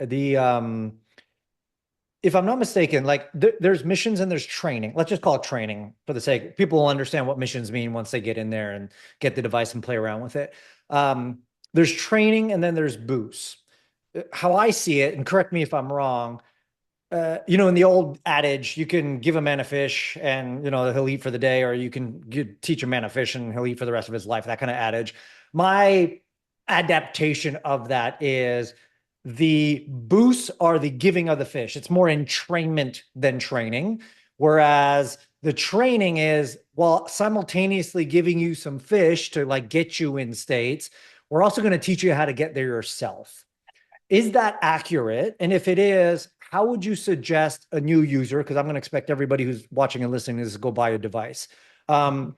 If I'm not mistaken, like there's missions and there's training. Let's just call it training for the sake. People will understand what missions mean once they get in there and get the device and play around with it. There's training, and then there's boosts. How I see it, and correct me if I'm wrong, in the old adage, you can give a man a fish and, he'll eat for the day, or you can teach a man a fish and he'll eat for the rest of his life, that kind of adage. My adaptation of that is, the boosts are the giving of the fish. It's more entrainment than training. Whereas the training is, simultaneously giving you some fish to like get you in states, we're also going to teach you how to get there yourself. Is that accurate? And if it is, how would you suggest a new user, because I'm going to expect everybody who's watching and listening is to go buy a device. How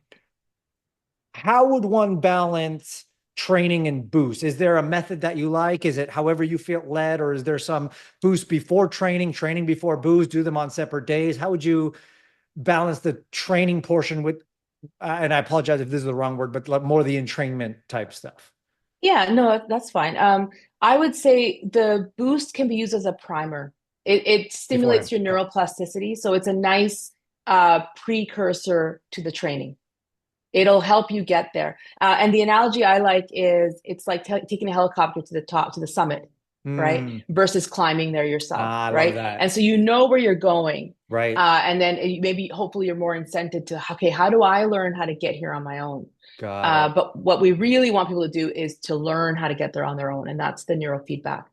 would one balance training and boost? Is there a method that you like? Is it however you feel led, or is there some boost before training, training before boost, do them on separate days? How would you balance the training portion with, and I apologize if this is the wrong word, but more the entrainment type stuff? Yeah, no, that's fine. I would say the boost can be used as a primer. It stimulates Beforehand. your neuroplasticity, so it's a nice precursor to the training. It'll help you get there. And the analogy I like is it's like taking a helicopter to the top, to the summit, right? Versus climbing there yourself, I love right? that. And so you know where you're going. Right. And then maybe hopefully you're more incented to, okay, how do I learn how to get here on my own? Got it. But what we really want people to do is to learn how to get there on their own, and that's the neurofeedback.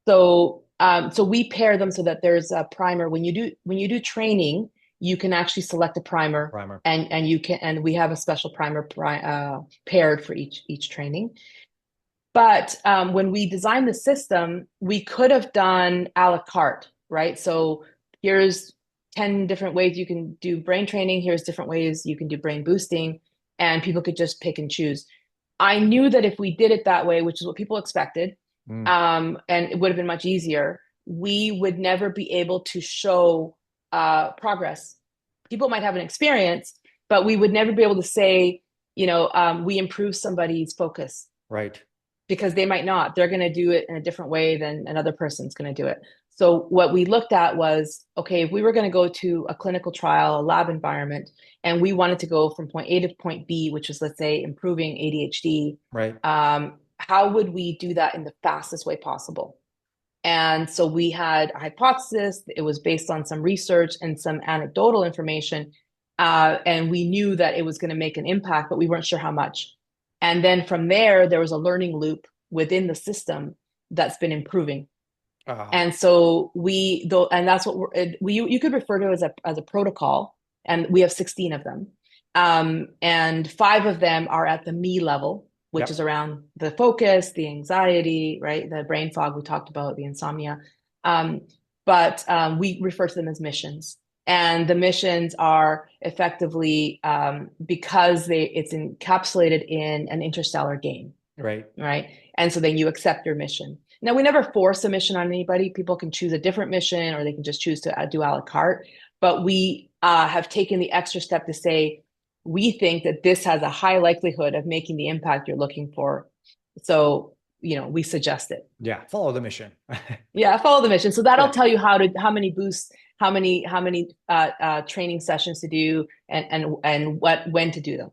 So we pair them so that there's a primer. When you do training, you can actually select a primer, and we have a special primer paired for each training. But when we designed the system, we could have done a la carte, right? So here's 10 different ways you can do brain training. Here's different ways you can do brain boosting, and people could just pick and choose. I knew that if we did it that way, which is what people expected, and it would have been much easier, we would never be able to show progress. People might have an experience, but we would never be able to say, we improved somebody's focus. Right. Because they might not. They're going to do it in a different way than another person's going to do it. So what we looked at was, okay, if we were going to go to a clinical trial, a lab environment, and we wanted to go from point A to point B, which is, let's say, improving ADHD, right? How would we do that in the fastest way possible? And so we had a hypothesis. It was based on some research and some anecdotal information. And we knew that it was going to make an impact, but we weren't sure how much. And then from there was a learning loop within the system that's been improving. And so and that's what you could refer to as a protocol, and we have 16 of them. And 5 of them are at the me level, which is around the focus, the anxiety, right? The brain fog we talked about, the insomnia. But we refer to them as missions. And the missions are effectively because it's encapsulated in an interstellar game. Right. Right. And so then you accept your mission. Now, we never force a mission on anybody. People can choose a different mission, or they can just choose to do a la carte. But we have taken the extra step to say, we think that this has a high likelihood of making the impact you're looking for. So, we suggest it. Yeah. Follow the mission. Yeah. Follow the mission. So that'll tell you how many boosts, how many training sessions to do, and when to do them.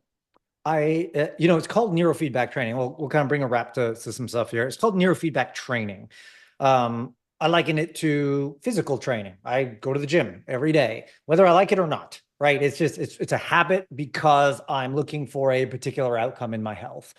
It's called neurofeedback training. We'll kind of bring a wrap to some stuff here. It's called neurofeedback training. I liken it to physical training. I go to the gym every day, whether I like it or not, right? It's a habit because I'm looking for a particular outcome in my health.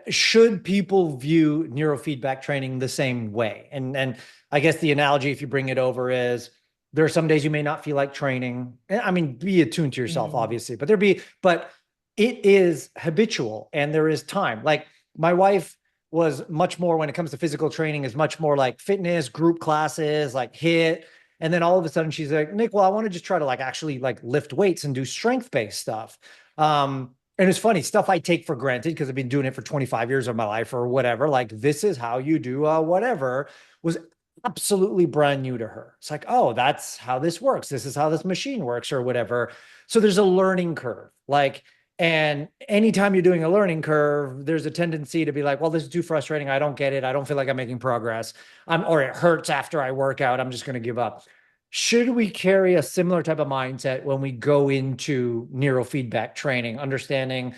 Should people view neurofeedback training the same way? And I guess the analogy, if you bring it over, is there are some days you may not feel like training. I mean, be attuned to yourself, obviously, but it is habitual, and there is time. Like, my wife was much more, when it comes to physical training, is much more like fitness, group classes, like HIIT. And then all of a sudden she's like, Nick, well, I want to just try to actually lift weights and do strength-based stuff. And it's funny, stuff I take for granted because I've been doing it for 25 years of my life or whatever. Like, this is how you do whatever, was absolutely brand new to her. It's like, oh, that's how this works. This is how this machine works or whatever. So there's a learning curve. And anytime you're doing a learning curve, there's a tendency to be like, well, this is too frustrating. I don't get it. I don't feel like I'm making progress. Or it hurts after I work out. I'm just going to give up. Should we carry a similar type of mindset when we go into neurofeedback training, understanding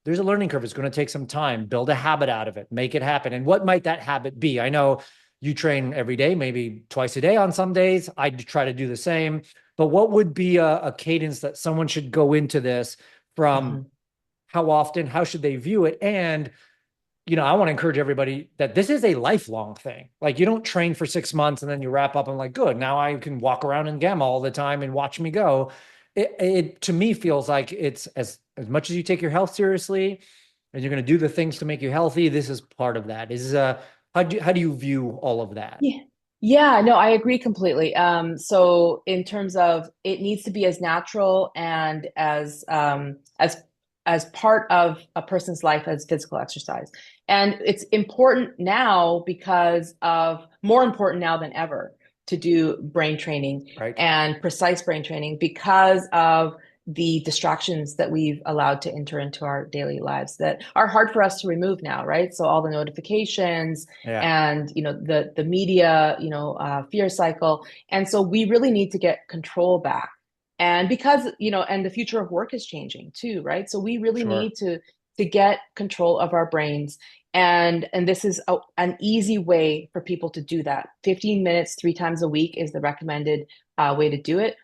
there's a learning curve? It's going to take some time, build a habit out of it, make it happen. And what might that habit be? I know you train every day, maybe twice a day on some days. I try to do the same. But what would be a cadence that someone should go into this from? How often, how should they view it? And, I want to encourage everybody that this is a lifelong thing. Like, you don't train for 6 months and then you wrap up and like, good, now I can walk around in gamma all the time and watch me go. It to me feels like it's as much as you take your health seriously, and you're going to do the things to make you healthy. This is part of that. How do you view all of that? Yeah. Yeah, no, I agree completely. So in terms of it needs to be as natural and as part of a person's life as physical exercise. And it's important now because of more important now than ever to do brain training Right. and precise brain training because of the distractions that we've allowed to enter into our daily lives that are hard for us to remove now, right? So all the notifications Yeah. and the media, fear cycle, and so we really need to get control back. And because and the future of work is changing too, right? So we really Sure. need to get control of our brains, and this is an easy way for people to do that. 15 minutes 3 times a week is the recommended way to do it.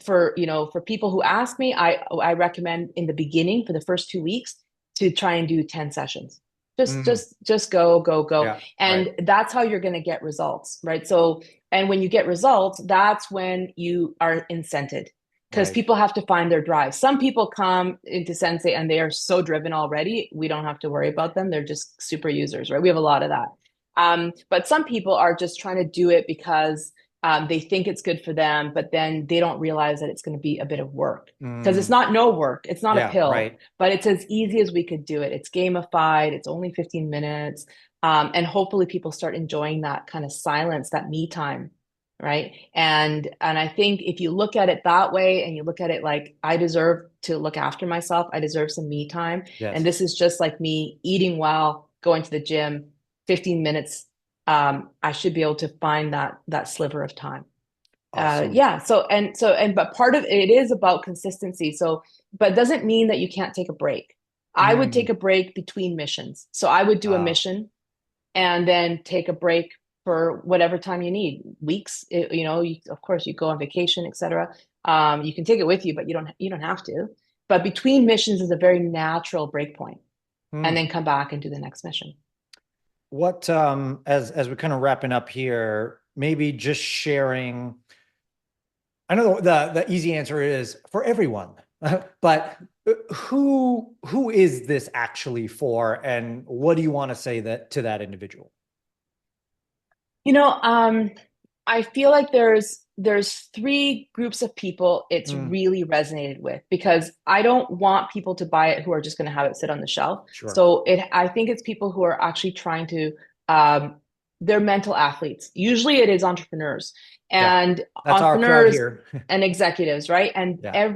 For people who ask me, I recommend in the beginning for the first 2 weeks to try and do 10 sessions. Mm, Just go. yeah. And Right. that's how you're going to get results, right? So, and when you get results, that's when you are incented because Right. people have to find their drive. Some people come into Sensei and they are so driven already. We don't have to worry about them. They're just super users, right? We have a lot of that. But some people are just trying to do it because they think it's good for them, but then they don't realize that it's going to be a bit of work because it's Mm, not no work. It's not a yeah. pill, Right. but it's as easy as we could do it. It's gamified. It's only 15 minutes. And hopefully people start enjoying that kind of silence, that me time. Right. And I think if you look at it that way and you look at it like I deserve to look after myself, I deserve some me time. And Yes. this is just like me eating well, going to the gym, 15 minutes. I should be able to find that sliver of time. Awesome. Yeah. But part of it is about consistency. So, but it doesn't mean that you can't take a break. I would Mm, take a break between missions. So I would do a ah, mission and then take a break for whatever time you need, weeks. Of course, you go on vacation, etc. You can take it with you, but you don't have to. But between missions is a very natural break point, and mm. then come back and do the next mission. What as we're kind of wrapping up here, maybe just sharing. I know the easy answer is for everyone, but who is this actually for, and what do you want to say that to that individual? You know, I feel like there's three groups of people it's Mm, really resonated with because I don't want people to buy it who are just going to have it sit on the shelf. sure. So I think it's people who are actually trying to um, they're mental athletes. Usually it is entrepreneurs Yeah, and that's our crowd entrepreneurs here. and executives, right? And Yeah.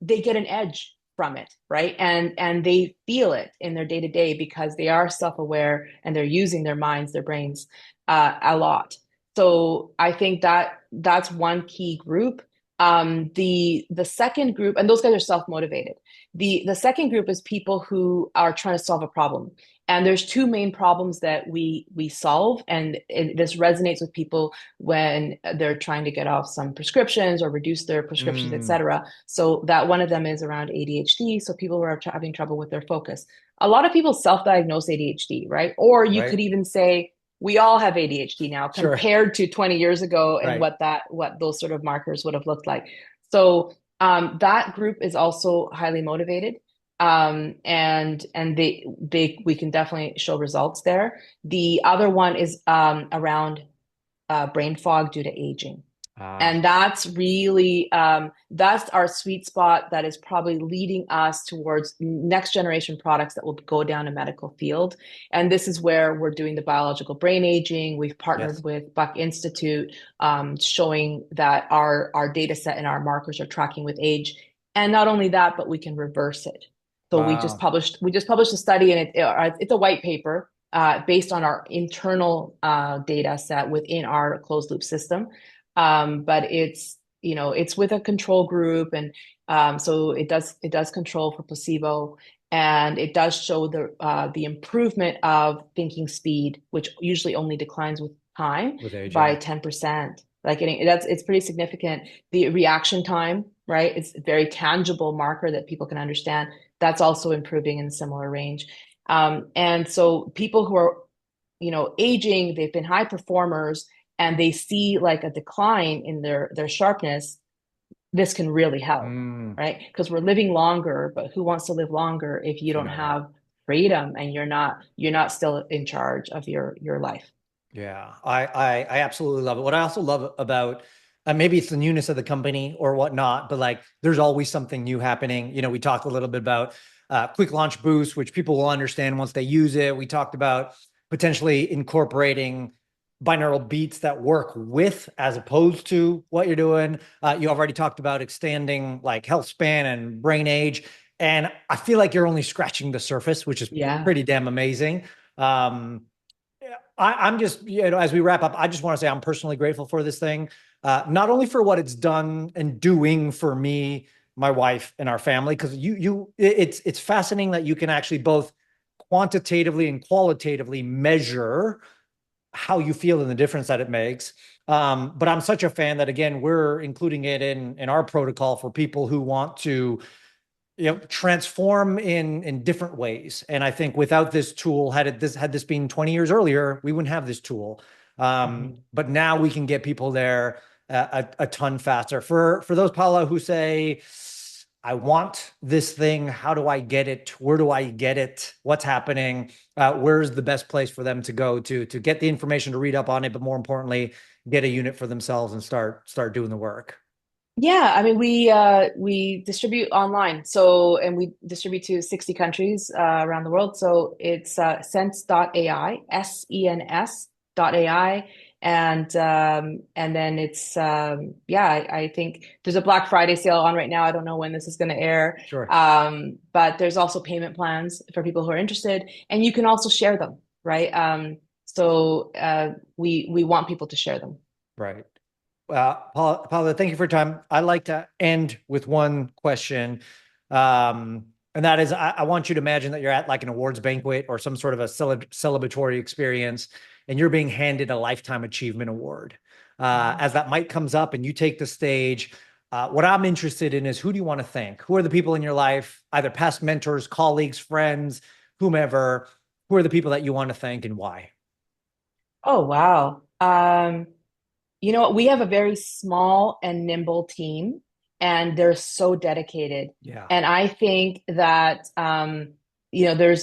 they get an edge from it, right? And they feel it in their day to day because they are self-aware and they're using their minds, their brains a lot. So I think that's one key group. The second group, and those guys are self-motivated. The second group is people who are trying to solve a problem. And there's two main problems that we solve, and this resonates with people when they're trying to get off some prescriptions or reduce their prescriptions, Mm, etc. So that one of them is around ADHD. So people who are having trouble with their focus. A lot of people self-diagnose ADHD, right? Or you could right. even say we all have ADHD now Sure. compared to 20 years ago and Right. what those sort of markers would have looked like. So that group is also highly motivated. And they we can definitely show results there. The other one is around brain fog due to aging. Ah, And that's really that's our sweet spot that is probably leading us towards next generation products that will go down a medical field. And this is where we're doing the biological brain aging. We've yes. partnered with Buck Institute, showing that our data set and our markers are tracking with age. And not only that, but we can reverse it. So Wow. we just published a study, and it's a white paper based on our internal data set within our closed loop system. But it's with a control group, and so it does control for placebo, and it does show the improvement of thinking speed, which usually only declines with time With age, by yeah. 10%. Like it's pretty significant. The reaction time, right? It's a very tangible marker that people can understand. That's also improving in a similar range. And so people who are, aging, they've been high performers and they see like a decline in their sharpness, this can really help, Mm, right? Because we're living longer, but who wants to live longer if you don't yeah. have freedom and you're not still in charge of your life? Yeah, I absolutely love it. What I also love about maybe it's the newness of the company or whatnot, but like there's always something new happening. You know, we talked a little bit about quick launch boost, which people will understand once they use it. We talked about potentially incorporating binaural beats that work with as opposed to what you're doing. You already talked about extending like health span and brain age. And I feel like you're only scratching the surface, which is Yeah. pretty damn amazing. Um, I'm just, you know, as we wrap up, I just want to say I'm personally grateful for this thing, not only for what it's done and doing for me, my wife, and our family, because it's fascinating that you can actually both quantitatively and qualitatively measure how you feel and the difference that it makes. But I'm such a fan that again, we're including it in our protocol for people who want to transform in different ways. And I think without this tool, had this been 20 years earlier, we wouldn't have this tool. Mhm. But now we can get people there a ton faster. For those, Paula, who say, I want this thing, how do I get it? Where do I get it? What's happening? Where's the best place for them to go to get the information to read up on it, but more importantly, get a unit for themselves and start doing the work? Yeah, I mean we distribute online, so and we distribute to 60 countries around the world. So it's Sens.AI, SENS.AI, and then it's yeah, I think there's a Black Friday sale on right now. I don't know when this is going to air, Sure. but there's also payment plans for people who are interested, and you can also share them, right? So we want people to share them. Right. Paula, thank you for your time. I like to end with one question. And that is, I want you to imagine that you're at like an awards banquet or some sort of a celebratory experience, and you're being handed a lifetime achievement award. As that mic comes up and you take the stage, what I'm interested in is who do you want to thank? Who are the people in your life, either past mentors, colleagues, friends, whomever? Who are the people that you want to thank and why? Oh, wow. You know what? We have a very small and nimble team, and they're so dedicated. Yeah. And I think that you know,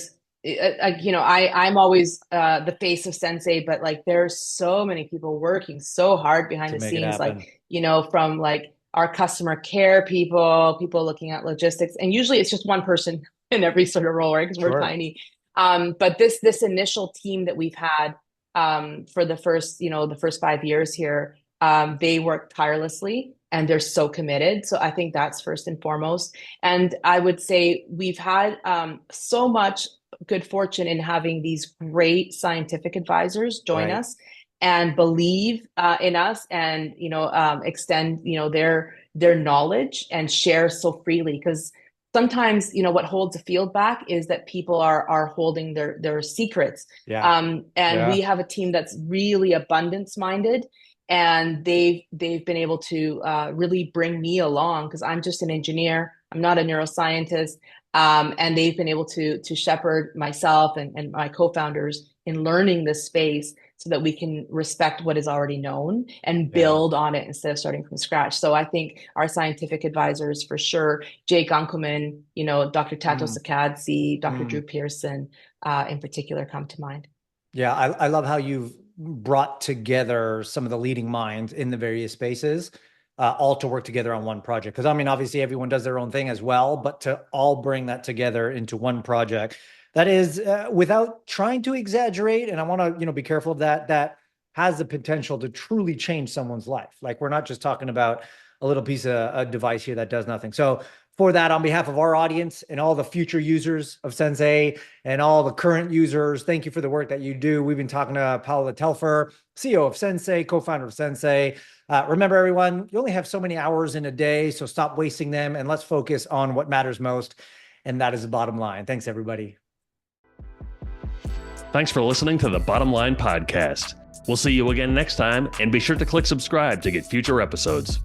you know, I'm always the face of Sensei, but like there's so many people working so hard behind To the make it scenes, like happen. you know, from like our customer care people, people looking at logistics, and usually it's just one person in every sort of role, right? Because we're Sure. tiny. But this initial team that we've had for the first, you know, the first 5 years here, they work tirelessly and they're so committed. So I think that's first and foremost. And I would say we've had so much good fortune in having these great scientific advisors join Right. us and believe in us, and you know, extend, you know, their knowledge and share so freely. Because sometimes, you know, what holds a field back is that people are holding their secrets. Yeah. And we Yeah. have a team that's really abundance minded, and they've been able to really bring me along because I'm just an engineer. I'm not a neuroscientist, and they've been able to shepherd myself and my co-founders in learning this space so that we can respect what is already known and Yeah. build on it instead of starting from scratch. So I think our scientific advisors for sure, Jake Unkelman, you know, Dr. Tato Mm, Sakadze, Dr. Drew mm. Pearson, in particular come to mind. Yeah. I love how you've brought together some of the leading minds in the various spaces, all to work together on one project. Because I mean, obviously everyone does their own thing as well, but to all bring that together into one project that is without trying to exaggerate. And I want to, be careful of that, that has the potential to truly change someone's life. Like we're not just talking about a little piece of a device here that does nothing. So for that, on behalf of our audience and all the future users of Sensei and all the current users, thank you for the work that you do. We've been talking to Paola Telfer, CEO of Sensei, co-founder of Sensei. Remember, everyone, you only have so many hours in a day, so stop wasting them and let's focus on what matters most. And that is the bottom line. Thanks, everybody. Thanks for listening to the Bottom Line Podcast. We'll see you again next time, and be sure to click subscribe to get future episodes.